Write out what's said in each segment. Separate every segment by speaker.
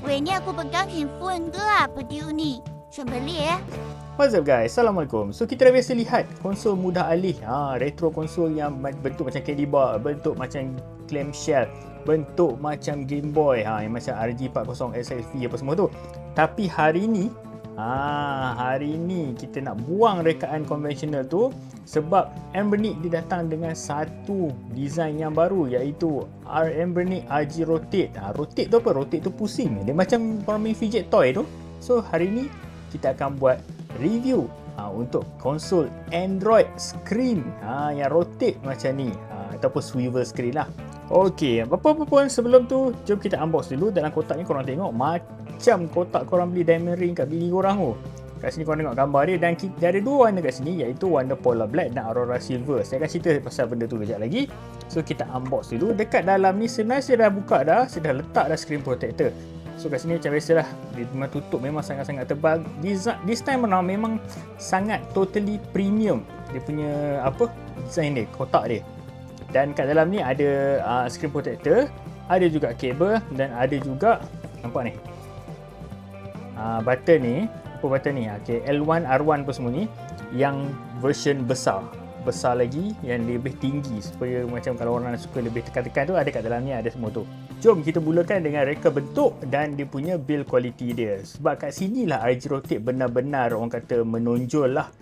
Speaker 1: Weh, ni aku pegang handphone ke apa dia ni? Macam beli
Speaker 2: What's up guys, Assalamualaikum. So kita dah biasa lihat konsol mudah alih, retro konsol yang bentuk macam candy bar, bentuk macam clamshell, bentuk macam Game Boy, yang macam RG40 SXV apa semua tu. Tapi hari ni kita nak buang rekaan konvensional tu sebab Anbernic dia datang dengan satu design yang baru, iaitu Anbernic RG Rotate. Rotate tu apa? Rotate tu pusing. Dia macam orang main fidget toy tu. So hari ni kita akan buat review untuk konsol Android screen yang rotate macam ni, ataupun swivel screen lah. Okey, apa-apa pun sebelum tu, jom kita unbox dulu. Dalam kotak ni korang tengok macam kotak korang beli diamond ring kat bini korang tu. Kat sini korang tengok gambar dia, dan dia ada dua warna kat sini, iaitu warna Polar Black dan Aurora Silver. Saya akan cerita pasal benda tu kejap lagi. So kita unbox dulu. Dekat dalam ni sebenarnya saya dah buka dah, saya dah letak dah screen protector. So kat sini macam biasalah, dia memang tutup, memang sangat-sangat tebal. This time around memang sangat totally premium dia punya design dia, kotak dia. Dan kat dalam ni ada screen protector, ada juga kabel, dan ada juga, nampak ni, button ni, button ni, L1, R1 apa semua ni, yang version besar lagi, yang lebih tinggi, supaya macam kalau orang suka lebih tekan-tekan tu, ada kat dalam ni, ada semua tu. Jom kita mulakan dengan reka bentuk dan dia punya build quality dia. Sebab kat sinilah RG Rotate benar-benar orang kata menonjol lah.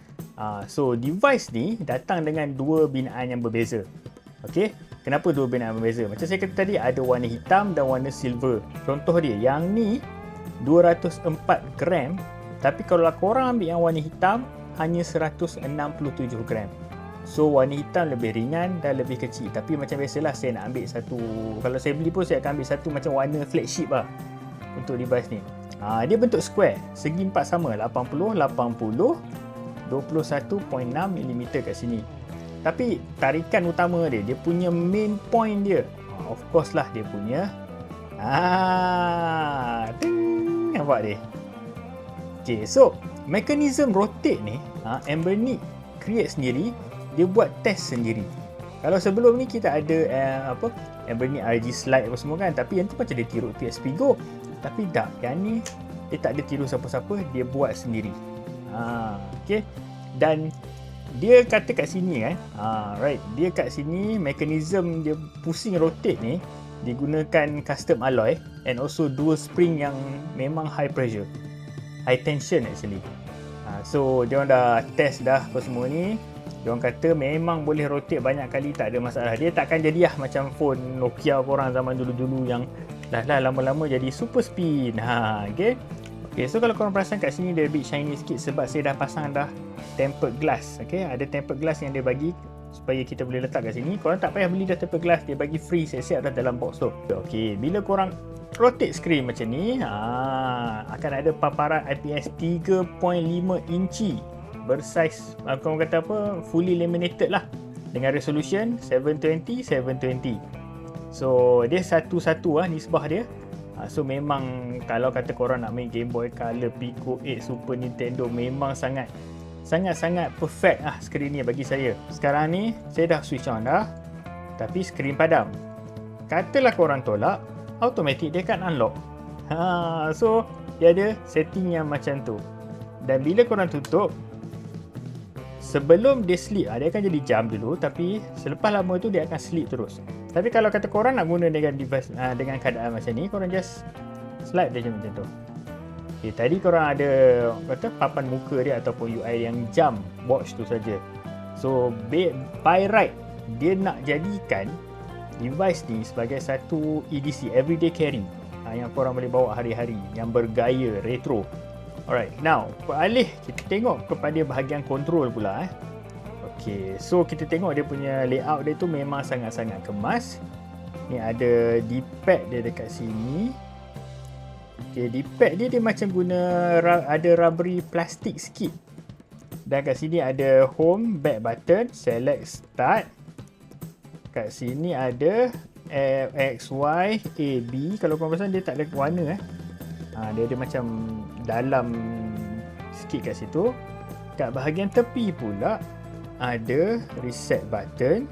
Speaker 2: So device ni datang dengan dua binaan yang berbeza. Okey, kenapa dua binaan berbeza? Macam saya kata tadi, ada warna hitam dan warna silver. Contoh dia, yang ni 204 gram, tapi kalau korang ambil yang warna hitam, hanya 167 gram. So warna hitam lebih ringan dan lebih kecil. Tapi macam biasalah, saya nak ambil satu, kalau saya beli pun saya akan ambil satu macam warna flagship lah untuk device ni. Dia bentuk square, segi empat sama, 80, 80, 21.6mm kat sini. Tapi tarikan utama dia, dia punya main point dia, of course lah, dia punya nampak dia. Okay, so mechanism rotate ni Anbernic create sendiri. Dia buat test sendiri. Kalau sebelum ni kita ada Anbernic RG Slide apa semua kan, tapi yang tu macam dia tiru PSP Go. Tapi tak, yang ni dia tak ada tiru siapa-siapa, dia buat sendiri. Okay. Dan dia kata kat sini kan, right, dia kat sini mechanism dia pusing rotate ni digunakan custom alloy, and also dual spring yang memang high pressure, high tension actually. So dia orang dah test dah apa semua ni. Dia orang kata memang boleh rotate banyak kali, tak ada masalah. Dia takkan jadi macam phone Nokia korang zaman dulu-dulu yang dah lama-lama jadi super spin. Okay. So kalau korang perasan kat sini dia a bit shiny sikit sebab saya dah pasang dah tempered glass. Okay, ada tempered glass yang dia bagi supaya kita boleh letak kat sini. Korang tak payah beli dah tempered glass, dia bagi free, siap-siap dah dalam box tu. Okay, bila korang rotate screen macam ni, akan ada paparan IPS 3.5 inci bersaiz, korang kata fully laminated lah, dengan resolution 720x720. So dia satu-satu nisbah dia. So memang kalau kata korang nak main Game Boy Color, Pico 8, Super Nintendo, memang sangat perfect skrin ni bagi saya. Sekarang ni saya dah switch on dah, tapi skrin padam. Katalah korang tolak, automatic dia akan unlock. So dia ada setting yang macam tu. Dan bila korang tutup, sebelum dia sleep, dia akan jadi jam dulu, tapi selepas lama tu dia akan sleep terus. Tapi kalau kata korang nak guna dengan device dengan keadaan macam ni, korang just slide dia macam tu. Okay, tadi korang ada kata papan muka dia ataupun UI yang jam watch tu saja. So by right, dia nak jadikan device ni sebagai satu EDC, everyday carry, yang korang boleh bawa hari-hari, yang bergaya retro. Alright, now beralih kita tengok kepada bahagian control pula. Okay, so kita tengok dia punya layout dia tu memang sangat-sangat kemas. Ni ada D-pad dia dekat sini. Okay, D-pad dia macam guna ada rubbery plastik sikit. Dan kat sini ada home, back button, select, start. Kat sini ada X, Y, A, B. Kalau korang perasan dia tak ada warna dia ada macam dalam sikit kat situ. Kat bahagian tepi pula ada reset button,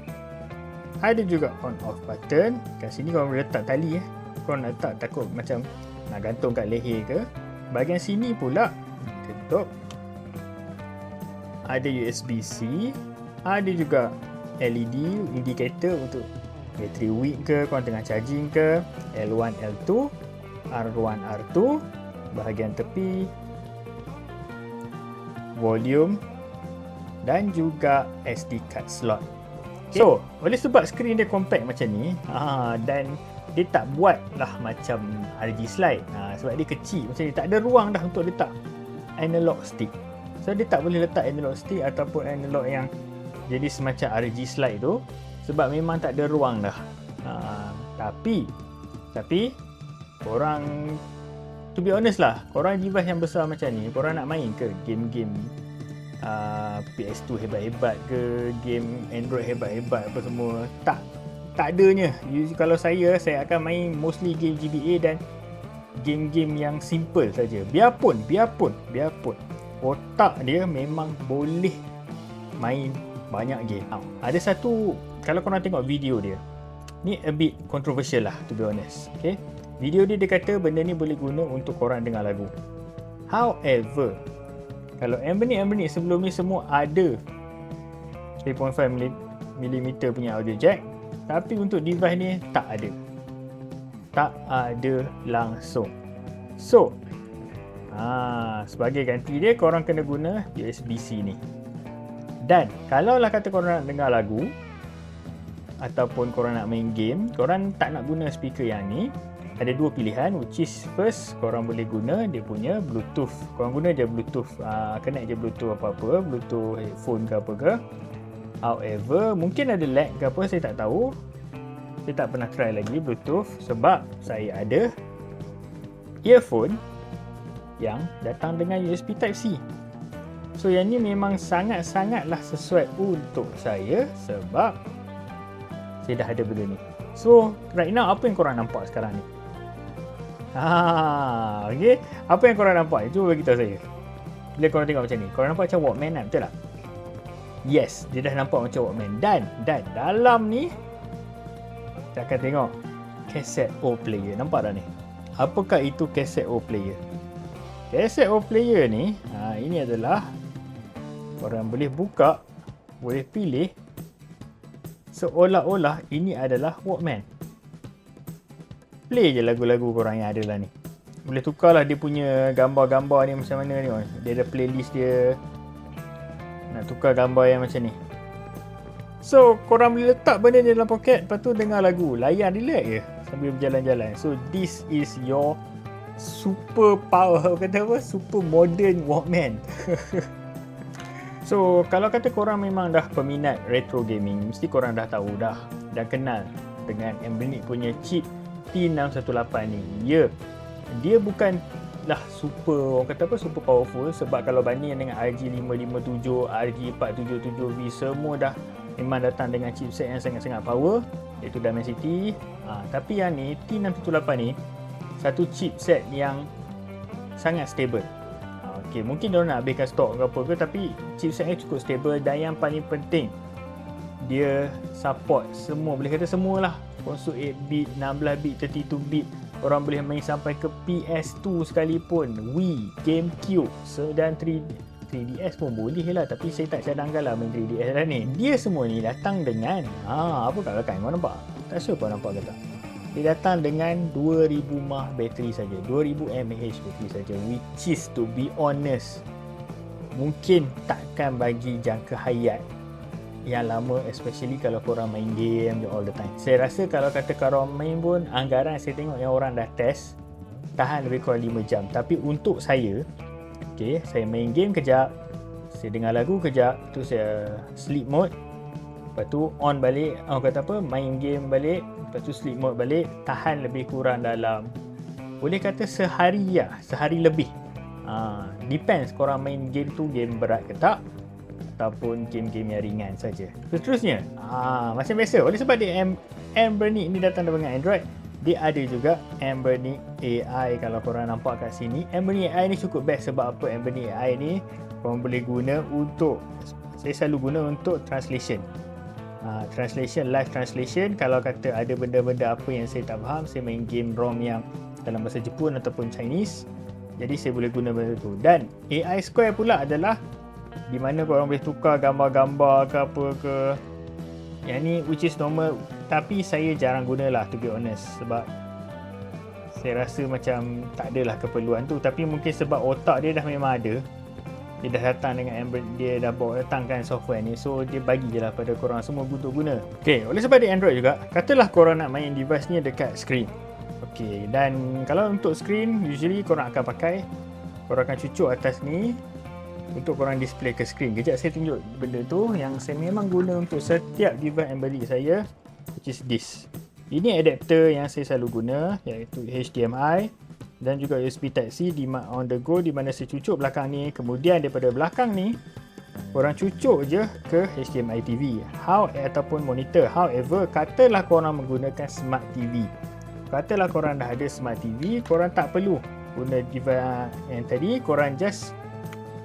Speaker 2: ada juga on off button. Kat sini korang boleh letak tali korang nak letak, takut macam nak gantung kat leher ke. Bahagian sini pula tutup, ada USB-C, ada juga LED indicator untuk battery weak ke, korang tengah charging ke, L1, L2, R1, R2, bahagian tepi, volume dan juga SD card slot. So, oleh sebab skrin dia compact macam ni, dan dia tak buat lah macam RG slide, sebab dia kecil macam ni, tak ada ruang dah untuk letak analog stick. So dia tak boleh letak analog stick ataupun analog yang jadi semacam RG slide tu, sebab memang tak ada ruang dah. Tapi korang, to be honest lah, korang device yang besar macam ni, korang nak main ke game-game PS2 hebat-hebat ke, game Android hebat-hebat apa semua, tak adanya. Kalau saya akan main mostly game GBA dan game-game yang simple saja. Biarpun otak dia memang boleh main banyak game. Ada satu, kalau korang tengok video dia, ni a bit controversial lah, to be honest. Okay, video dia kata benda ni boleh guna untuk korang dengar lagu. However, kalau Anbernic sebelum ni semua ada 3.5mm punya audio jack, tapi untuk device ni tak ada langsung. So sebagai ganti dia, korang kena guna USB-C ni. Dan kalau lah kata korang nak dengar lagu ataupun korang nak main game, korang tak nak guna speaker yang ni, ada dua pilihan, which is first, korang boleh guna dia punya Bluetooth. Korang guna je Bluetooth, connect je Bluetooth apa-apa, Bluetooth headphone ke apa ke. However, mungkin ada lag ke apa, saya tak tahu. Saya tak pernah try lagi Bluetooth, sebab saya ada earphone yang datang dengan USB Type-C. So yang ni memang sangat-sangatlah sesuai untuk saya, sebab saya dah ada benda ni. So right now, apa yang korang nampak sekarang ni? Okay, apa yang korang nampak ni? Cuba beritahu saya. Bila korang tengok macam ni, korang nampak macam Walkman kan? Betul tak? Yes, dia dah nampak macam Walkman. Dan dalam ni, kita akan tengok cassette O player. Nampak tak ni? Apakah itu cassette O player? Cassette O player ni, ini adalah korang boleh buka, boleh pilih, seolah-olah ini adalah Walkman. Play je lagu-lagu korang yang ada lah ni. Boleh tukarlah dia punya gambar-gambar ni macam mana ni. Dia ada playlist dia. Nak tukar gambar yang macam ni. So korang boleh letak benda ni dalam poket, lepas tu dengar lagu, layan relax je sambil berjalan-jalan. So this is your super power, kata apa, super modern Walkman. So kalau kata korang memang dah peminat retro gaming, mesti korang dah tahu dah kenal dengan Anbernic punya chip T618 ni. Ya, dia bukanlah super, orang kata apa, super powerful, sebab kalau banding dengan RG557, RG477V, semua dah memang datang dengan chipset yang sangat-sangat power, iaitu Dimensity. Tapi yang ni T618 ni satu chipset yang sangat stable. Okay, mungkin diorang nak habiskan stok ke apa ke, tapi chipsetnya cukup stable. Dan yang paling penting, dia support semua, boleh kata semualah, konsol 8-bit, 16-bit, 32-bit. Orang boleh main sampai ke PS2 sekalipun, Wii, GameCube, dan 3DS pun boleh lah. Tapi saya tak cadangkan lah main 3DS dah ni. Dia semua ni datang dengan apa kat belakang, kau nampak? Tak sure kau nampak ke tak? Dia datang dengan 2000 mAh bateri saja, 2000 mAh bateri saja, which is, to be honest, mungkin takkan bagi jangka hayat yang lama, especially kalau korang main game all the time. Saya rasa kalau kata korang main pun, anggaran saya tengok yang orang dah test, tahan lebih kurang 5 jam. Tapi untuk saya, okay, saya main game kejap, saya dengar lagu kejap, tu saya sleep mode, lepas tu on balik, kata apa, main game balik, lepas tu sleep mode balik, tahan lebih kurang dalam, boleh kata sehari lebih. Depends korang main game tu game berat ke tak, ataupun game-game yang ringan saja. Seterusnya, macam biasa, oleh sebab dia Anbernic ni datang dengan Android, dia ada juga Anbernic AI. Kalau korang nampak kat sini, Anbernic AI ni cukup best. Sebab apa? Anbernic AI ni korang boleh guna untuk, saya selalu guna untuk translation. Translation, live translation. Kalau kata ada benda-benda apa yang saya tak faham, saya main game ROM yang dalam bahasa Jepun ataupun Chinese. Jadi saya boleh guna benda tu. Dan AI Square pula adalah di mana korang boleh tukar gambar-gambar ke apa ke. Yang ni which is normal, tapi saya jarang guna lah, to be honest, sebab saya rasa macam tak adalah keperluan tu. Tapi mungkin sebab otak dia dah memang ada, dia dah datang dengan Android, dia dah bawa datangkan software ni, so dia bagi je lah pada korang semua untuk guna. Ok, oleh sebab dia Android juga, katalah korang nak main device ni dekat screen. Ok, dan kalau untuk screen, usually korang akan pakai, korang akan cucuk atas ni untuk korang display ke screen. Kejap saya tunjuk benda tu yang saya memang guna untuk setiap device Android saya, which is this. Ini adapter yang saya selalu guna, iaitu HDMI dan juga USB Type-C on the go, di mana saya cucuk belakang ni, kemudian daripada belakang ni korang cucuk je ke HDMI TV ataupun monitor. However, katalah korang menggunakan Smart TV, katalah korang dah ada Smart TV, korang tak perlu guna device yang tadi, korang just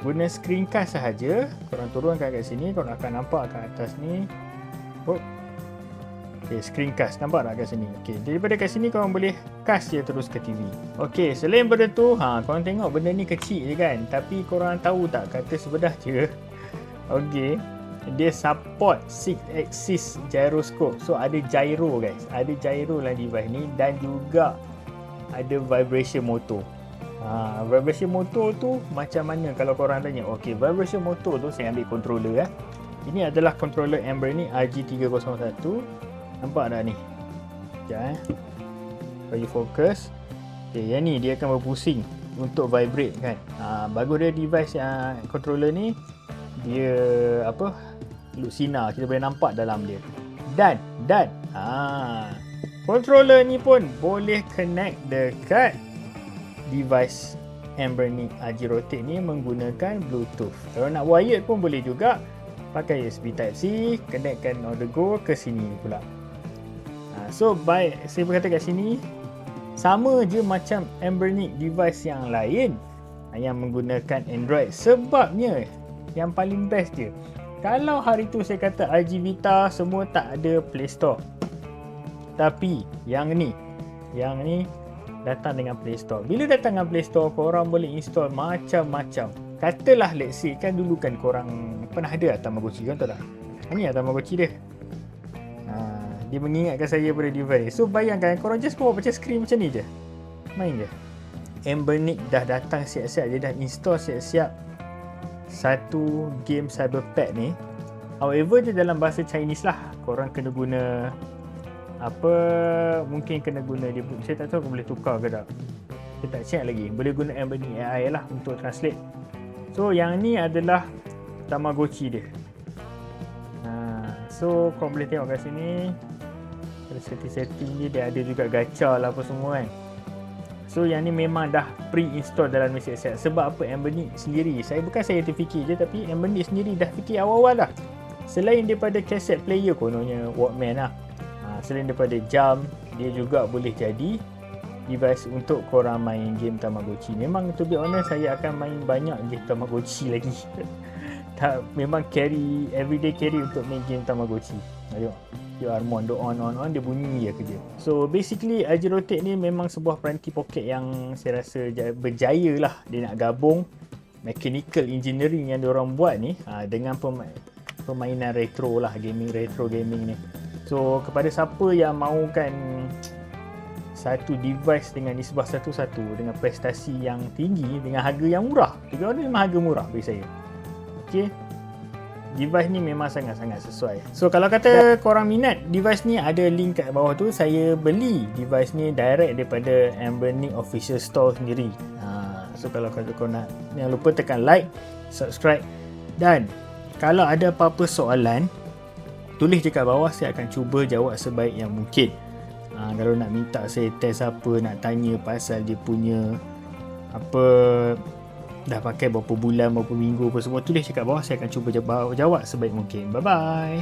Speaker 2: guna screencast sahaja. Korang turunkan kat sini, korang akan nampak kat atas ni. Okay, screencast, nampak tak kat sini? Okay, daripada kat sini korang boleh cast je terus ke TV. Okay, selain benda tu, korang tengok benda ni kecil je kan, tapi korang tahu tak kata sebelah je, okay, dia support 6 axis gyroscope. So ada gyro guys, ada gyro dalam device ni, dan juga ada vibration motor. Vibration motor tu macam mana kalau korang tanya? Okay, vibration motor tu saya ambil controller. Ini adalah controller Anbernic RG301. Nampak tak ni? Sekejap bagi fokus. Okay, yang ni dia akan berpusing untuk vibrate kan. Bagus dia device yang controller ni, dia apa, look sinar, kita boleh nampak dalam dia. Dan controller ni pun boleh connect dekat device Anbernic RG Rotate ni menggunakan Bluetooth. Kalau nak wired pun boleh juga, pakai USB Type-C, connectkan on the go ke sini pula. So saya berkata kat sini, sama je macam Anbernic device yang lain yang menggunakan Android. Sebabnya yang paling best dia, kalau hari tu saya kata RG Vita semua tak ada Play Store, tapi yang ni datang dengan Play Store. Bila datang dengan Play Store, korang boleh install macam-macam. Katalah let's say, kan dulu kan korang pernah ada Tamagotchi, kan tahu tak? Ini Tamagotchi dia. Dia mengingatkan saya pada device. So bayangkan korang just bawa macam screen macam ni je, main je. Anbernic dah datang siap-siap, dia dah install siap-siap satu game Cyber Pet ni. However, dia dalam bahasa Chinese lah. Korang kena guna apa, mungkin kena guna dia, saya tak tahu boleh tukar ke tak, saya tak check lagi. Boleh guna Anbernic AI lah untuk translate. So yang ni adalah Tamagotchi dia. So korang boleh tengok kat sini, ada setting-setting dia ada juga gacha lah apa semua kan. So yang ni memang dah pre-install dalam Malaysia siap. Sebab apa? Anbernic sendiri, bukan saya terfikir je, tapi Anbernic sendiri dah fikir awal-awal lah. Selain daripada cassette player, kononnya Walkman lah, selain daripada jam, dia juga boleh jadi device untuk korang main game Tamagotchi. Memang to be honest, saya akan main banyak game Tamagotchi lagi. Memang everyday carry untuk main game Tamagotchi. Ayo, you Armon, on, dia bunyi je kerja. So basically RG Rotate ni memang sebuah peranti poket yang saya rasa berjaya lah. Dia nak gabung mechanical engineering yang diorang buat ni dengan permainan retro lah, retro gaming ni. So kepada siapa yang mahukan satu device dengan nisbah satu-satu, dengan prestasi yang tinggi, dengan harga yang murah, memang harga murah bagi saya. Okay, device ni memang sangat-sangat sesuai. So kalau kata korang minat device ni, ada link kat bawah tu. Saya beli device ni direct daripada Anbernic official store sendiri. So kalau kata korang nak, jangan lupa tekan like, subscribe, dan kalau ada apa-apa soalan, tulis je kat bawah, saya akan cuba jawab sebaik yang mungkin. Kalau nak minta saya test apa, nak tanya pasal dia punya apa, dah pakai berapa bulan, berapa minggu apa semua, tulis je kat bawah, saya akan cuba jawab sebaik mungkin. Bye bye.